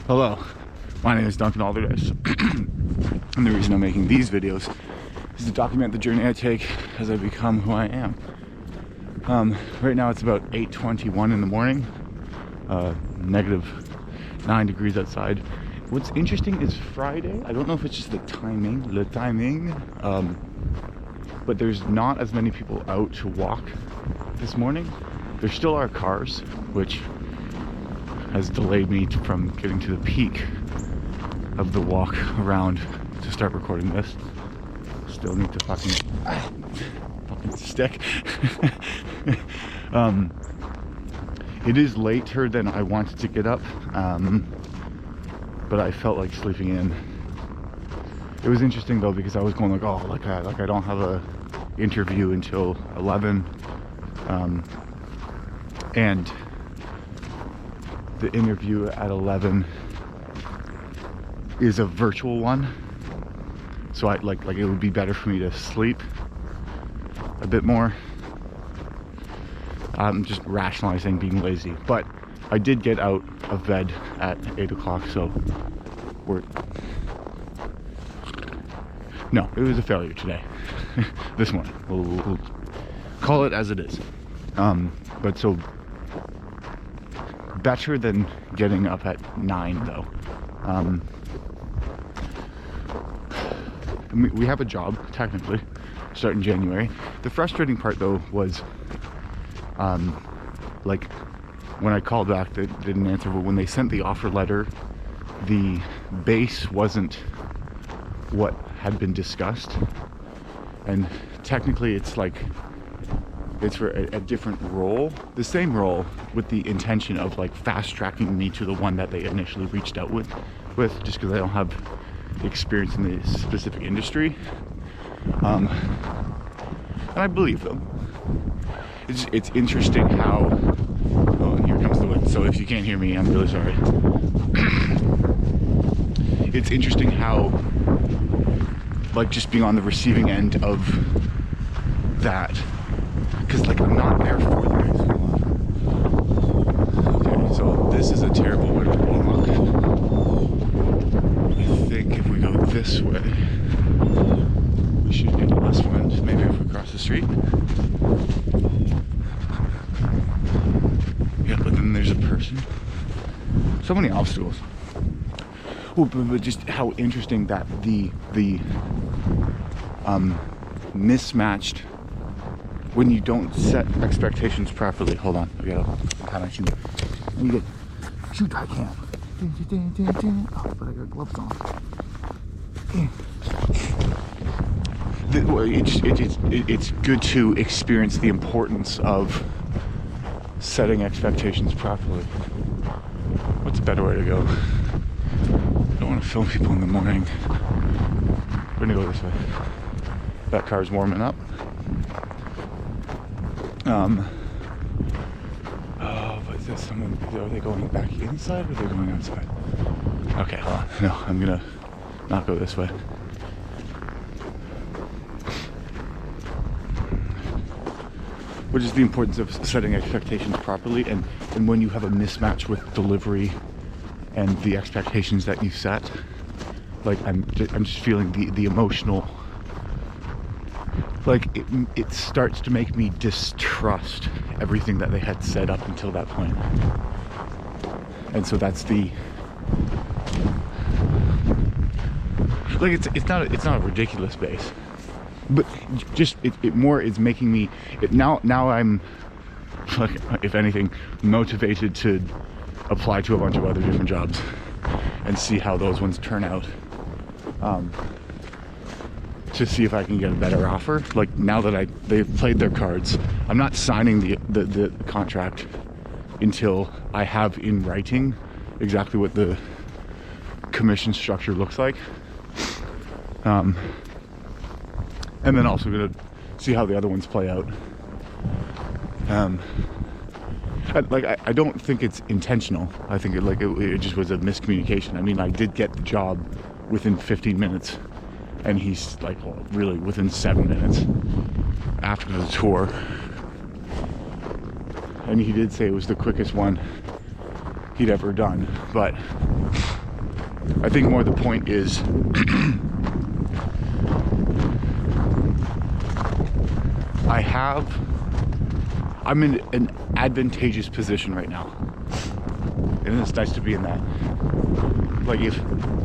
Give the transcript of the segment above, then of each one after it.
Hello, my name is Duncan Alderdice, and the reason I'm making these videos is to document the journey I take as I become who I am. Right now it's about 8:21 in the morning, -9 degrees outside. What's interesting is Friday, I don't know if it's just the timing, but there's not as many people out to walk this morning. There still are cars, which has delayed me from getting to the peak of the walk around to start recording this. Still need to fucking stick. It is later than I wanted to get up, but I felt like sleeping in. It was interesting though, because I was going like, oh, I don't have a interview until 11, and the interview at 11 is a virtual one, so I like it would be better for me to sleep a bit more. I'm just rationalizing being lazy, but I did get out of bed at 8 o'clock, so no, it was a failure today. This morning, we'll call it as it is. But so better than getting up at 9 though. We have a job technically starting January. The frustrating part though was like when I called back, they didn't answer, but when they sent the offer letter, the base wasn't what had been discussed, and technically it's for a different role, the same role, with the intention of like fast tracking me to the one that they initially reached out with just because I don't have experience in the specific industry, and I believe them. It's interesting how, oh, and here comes the wind, so if you can't hear me, I'm really sorry. It's interesting how, like, just being on the receiving end of that, because like I'm not there for the race. Okay, so this is a terrible way to walk. I think if we go this way, we should get less wind. Maybe if we cross the street. Yeah, but then there's a person. So many obstacles. Oh, but just how interesting that the mismatched, when you don't set expectations properly. Hold on, I gotta kind of shoot. Let me get shoot. I can. Oh, but I got gloves on. It's good to experience the importance of setting expectations properly. What's a better way to go? I don't want to film people in the morning. We're gonna go this way. That car's warming up. Oh, but is there someone? Are they going back inside or are they going outside? Okay, hold on. No, I'm gonna not go this way. Which is the importance of setting expectations properly, and when you have a mismatch with delivery and the expectations that you set, like I'm just feeling the emotional, like it starts to make me distrust everything that they had said up until that point. And so that's the, like it's not a ridiculous base, but just it more is making me now I'm, like, if anything, motivated to apply to a bunch of other different jobs and see how those ones turn out, to see if I can get a better offer. Like, now that they've played their cards, I'm not signing the contract until I have in writing exactly what the commission structure looks like, and then also gonna see how the other ones play out. I don't think it's intentional. I think it just was a miscommunication. I mean, I did get the job within 15 minutes, and he's like, well, really within 7 minutes after the tour. And he did say it was the quickest one he'd ever done, but I think more the point is I'm in an advantageous position right now. And it's nice to be in that. Like, if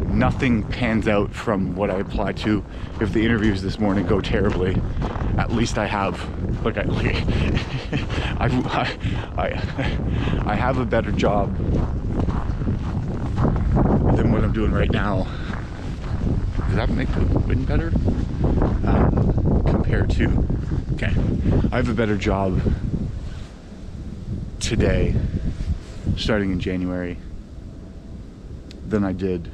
nothing pans out from what I applied to, if the interviews this morning go terribly, at least I have, I have a better job than what I'm doing right now. Does that make the win better? Compared to, okay, I have a better job today, starting in January, than I did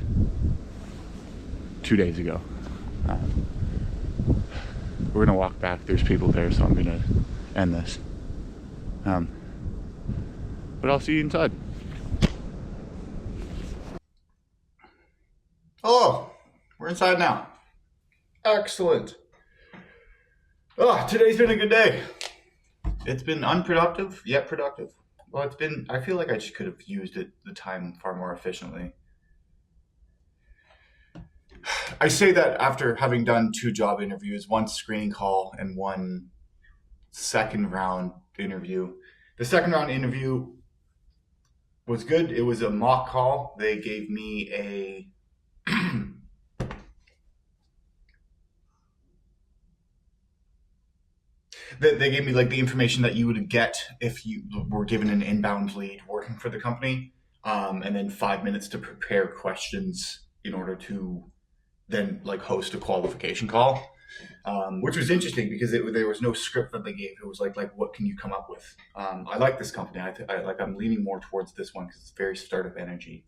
2 days ago. We're gonna walk back. There's people there, so I'm gonna end this. But I'll see you inside. Hello, we're inside now. Excellent. Oh, today's been a good day. It's been unproductive, yet productive. Well, I feel like I just could have used the time far more efficiently. I say that after having done 2 job interviews, 1 screening call and 1 second round interview. The second round interview was good. It was a mock call. They gave me they gave me like the information that you would get if you were given an inbound lead working for the company, and then 5 minutes to prepare questions in order to then like host a qualification call, which was interesting because there was no script that they gave. It was like what can you come up with? I like this company. I'm leaning more towards this one because it's very startup energy.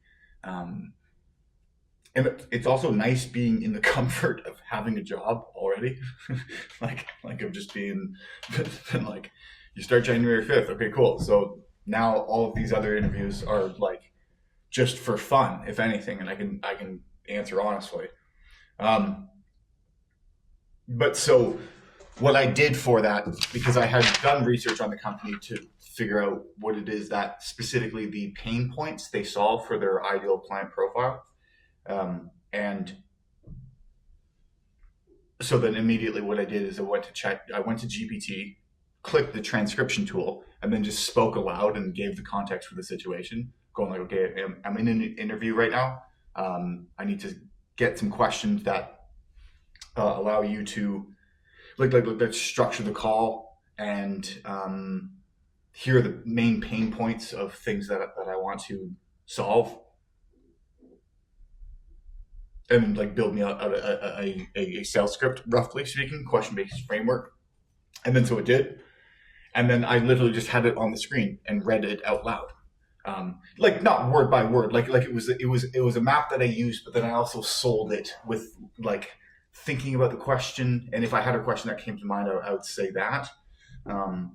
And it's also nice being in the comfort of having a job already. like of just being like, you start January 5th. Okay, cool. So now all of these other interviews are like just for fun, if anything, and I can answer honestly. But so what I did for that, because I had done research on the company to figure out what it is that specifically the pain points they solve for their ideal client profile. And so then immediately what I did is I went to GPT, clicked the transcription tool, and then just spoke aloud and gave the context for the situation, going like, okay, I'm in an interview right now. I need to get some questions that allow you to let's structure the call and here are the main pain points of things that I want to solve, and like build me out a sales script, roughly speaking, question-based framework. And then so it did. And then I literally just had it on the screen and read it out loud. Like not word by word, like it was a map that I used, but then I also sold it with like thinking about the question. And if I had a question that came to mind, I would say that. And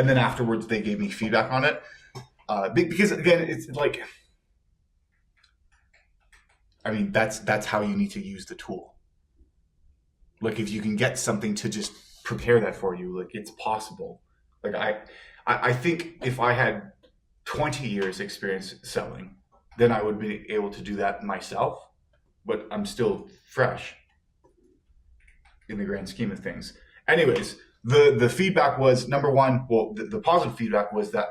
then afterwards they gave me feedback on it. Because again, it's like, I mean, that's how you need to use the tool. Like if you can get something to just prepare that for you, like it's possible. Like I think if I had 20 years experience selling, then I would be able to do that myself, but I'm still fresh in the grand scheme of things. Anyways, the feedback was, number one, well, the positive feedback was that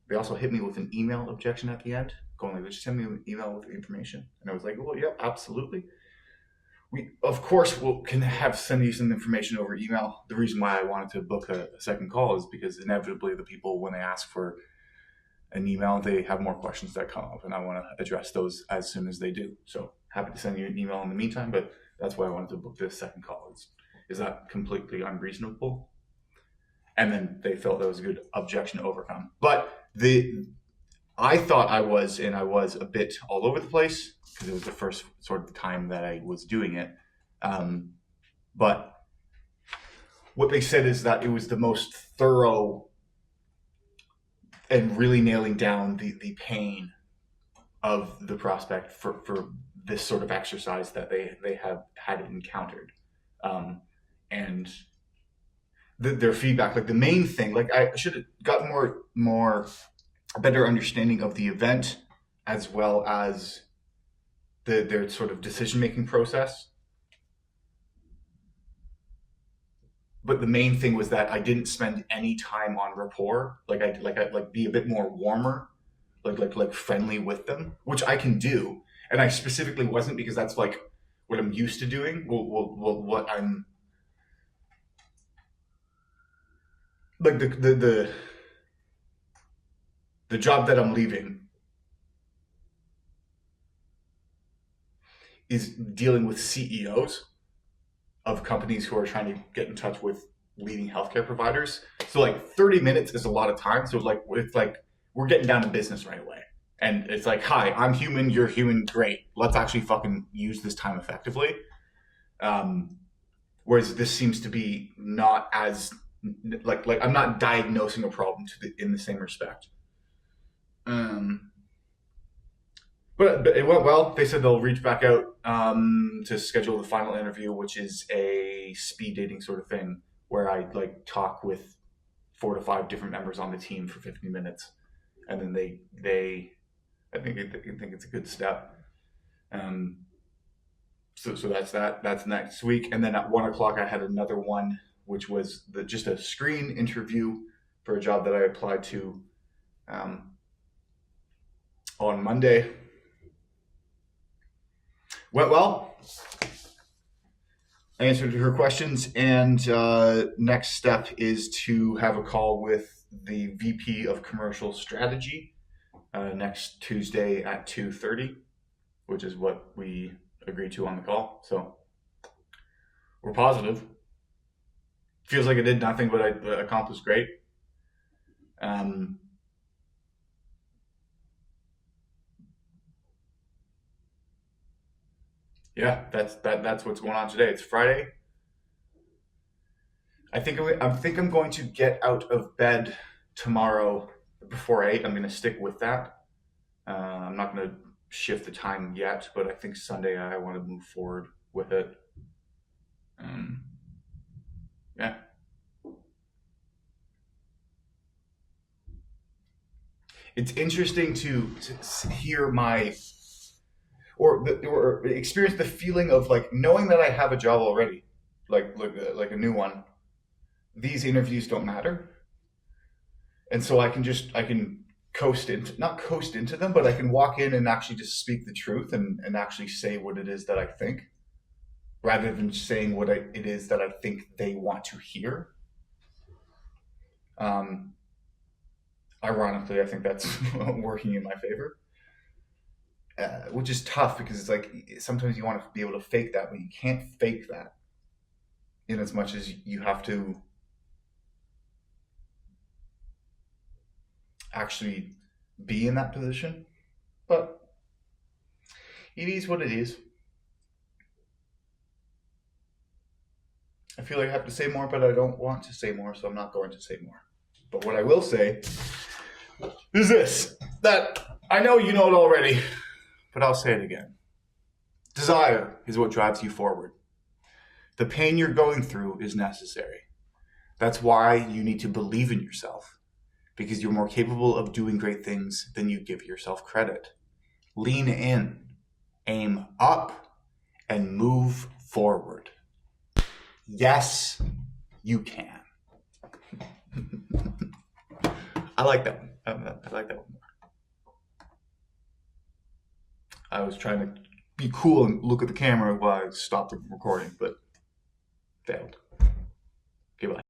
they also hit me with an email objection at the end, going like, just send me an email with the information. And I was like, well, yeah, absolutely. We, of course, can send you some information over email. The reason why I wanted to book a second call is because inevitably the people, when they ask for an email, they have more questions that come up, and I want to address those as soon as they do. So happy to send you an email in the meantime, but that's why I wanted to book this second call. Is that completely unreasonable? And then they felt that was a good objection to overcome. But I thought I was a bit all over the place because it was the first sort of time that I was doing it. But what they said is that it was the most thorough and really nailing down the pain of the prospect for this sort of exercise that they have had encountered. And their feedback, like the main thing, like I should have gotten a better understanding of the event, as well as their sort of decision-making process. But the main thing was that I didn't spend any time on rapport. I'd be a bit more warmer, like friendly with them, which I can do. And I specifically wasn't, because that's like what I'm used to doing. What I'm like the job that I'm leaving is dealing with CEOs of companies who are trying to get in touch with leading healthcare providers. So like 30 minutes is a lot of time. So it's like we're getting down to business right away. And it's like, hi, I'm human, you're human, great. Let's actually fucking use this time effectively. Whereas this seems to be not as like I'm not diagnosing a problem in the same respect. But it went well. They said they'll reach back out to schedule the final interview, which is a speed dating sort of thing where I like talk with 4 to 5 different members on the team for 15 minutes, and then I think it's a good step. So that's that. That's next week, and then at 1:00 I had another one, which was just a screen interview for a job that I applied to on Monday. Went well. I answered her questions, and next step is to have a call with the VP of Commercial Strategy next Tuesday at 2:30, which is what we agreed to on the call. So we're positive. Feels like I did nothing, but I accomplished great. Yeah, that's what's going on today. It's Friday. I think I'm going to get out of bed tomorrow before 8. I'm going to stick with that. I'm not going to shift the time yet, but I think Sunday I want to move forward with it. Yeah. It's interesting to hear or experience the feeling of like knowing that I have a job already, like a new one. These interviews don't matter, and so I can not coast into them, but I can walk in and actually just speak the truth and actually say what it is that I think, rather than saying what it is that I think they want to hear. Ironically, I think that's working in my favor. Which is tough, because it's like sometimes you want to be able to fake that, but you can't fake that, in as much as you have to actually be in that position. But it is what it is. I feel like I have to say more, but I don't want to say more, so I'm not going to say more. But what I will say is this, that I know you know it already, but I'll say it again. Desire is what drives you forward. The pain you're going through is necessary. That's why you need to believe in yourself, because you're more capable of doing great things than you give yourself credit. Lean in, aim up, and move forward. Yes, you can. I like that one. I like that one more. I was trying to be cool and look at the camera while I stopped the recording, but failed. Okay, bye.